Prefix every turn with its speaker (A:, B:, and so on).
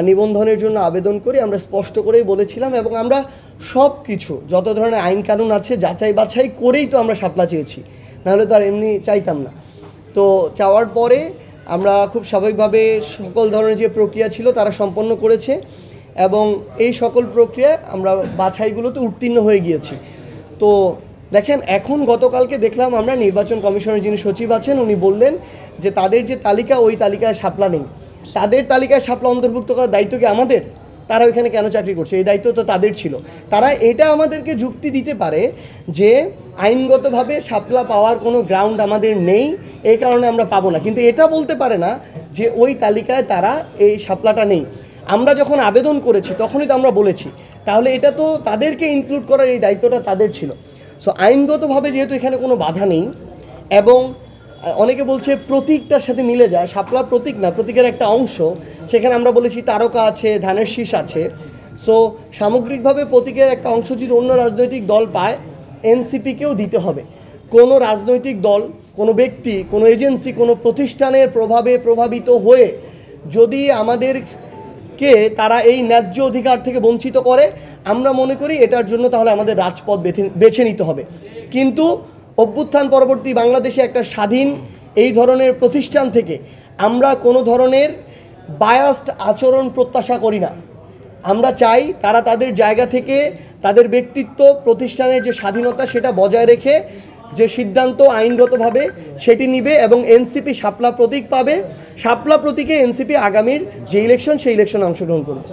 A: নিবন্ধনের জন্য আবেদন করি। আমরা স্পষ্ট করেই বলেছিলাম এবং আমরা সব কিছু যত ধরনের আইন কানুন আছে যাচাই বাছাই করেই তো আমরা শাপলা চেয়েছি, নাহলে তো আর এমনি চাইতাম না। তো চাওয়ার পরে আমরা খুব স্বাভাবিকভাবে সকল ধরনের যে প্রক্রিয়া ছিল তারা সম্পন্ন করেছে এবং এই সকল প্রক্রিয়ায় আমরা বাছাইগুলোতে উত্তীর্ণ হয়ে গিয়েছি। তো দেখেন, এখন গতকালকে দেখলাম আমরা নির্বাচন কমিশনের যিনি সচিব আছেন উনি বললেন যে তাদের যে তালিকা ওই তালিকায় শাপলা নেই। তাদের তালিকায় শাপলা অন্তর্ভুক্ত করার দায়িত্ব কি আমাদের? তারা ওইখানে কেন চাকরি করছে? এই দায়িত্ব তো তাদের ছিল। তারা এটা আমাদেরকে যুক্তি দিতে পারে যে আইনগতভাবে শাপলা পাওয়ার কোনো গ্রাউন্ড আমাদের নেই, এই কারণে আমরা পাবো না, কিন্তু এটা বলতে পারে না যে ওই তালিকায় তারা এই শাপলাটা নেই। আমরা যখন আবেদন করেছি তখনই তো আমরা বলেছি, তাহলে এটা তো তাদেরকে ইনক্লুড করার এই দায়িত্বটা তাদের ছিল। সো আইনগতভাবে যেহেতু এখানে কোনো বাধা নেই এবং অনেকে বলছে প্রতীকটার সাথে মিলে যায়, শাপলা প্রতীক না, প্রতীকের একটা অংশ, সেখানে আমরা বলেছি তারকা আছে, ধানের শীষ আছে। সো সামগ্রিকভাবে প্রতীকের একটা অংশ যদি অন্য রাজনৈতিক দল পায়, এনসিপিকেও দিতে হবে। কোনো রাজনৈতিক দল, কোনো ব্যক্তি, কোনো এজেন্সি, কোনো প্রতিষ্ঠানের প্রভাবে প্রভাবিত হয়ে যদি আমাদেরকে তারা এই ন্যায্য অধিকার থেকে বঞ্চিত করে, আমরা মনে করি এটার জন্য তাহলে আমাদের রাজপথ বেছে নিতে হবে। কিন্তু অভ্যুত্থান পরবর্তী বাংলাদেশে একটা স্বাধীন এই ধরনের প্রতিষ্ঠান থেকে আমরা কোনো ধরনের বায়াসড আচরণ প্রত্যাশা করি না। আমরা চাই তারা তাদের জায়গা থেকে তাদের ব্যক্তিত্ব, প্রতিষ্ঠানের যে স্বাধীনতা সেটা বজায় রেখে যে সিদ্ধান্ত আইনগতভাবে সেটি নিবে এবং এনসিপি শাপলা প্রতীক পাবে। শাপলা প্রতীকে এনসিপি আগামীর যে ইলেকশন সেই ইলেকশনে অংশগ্রহণ করবে।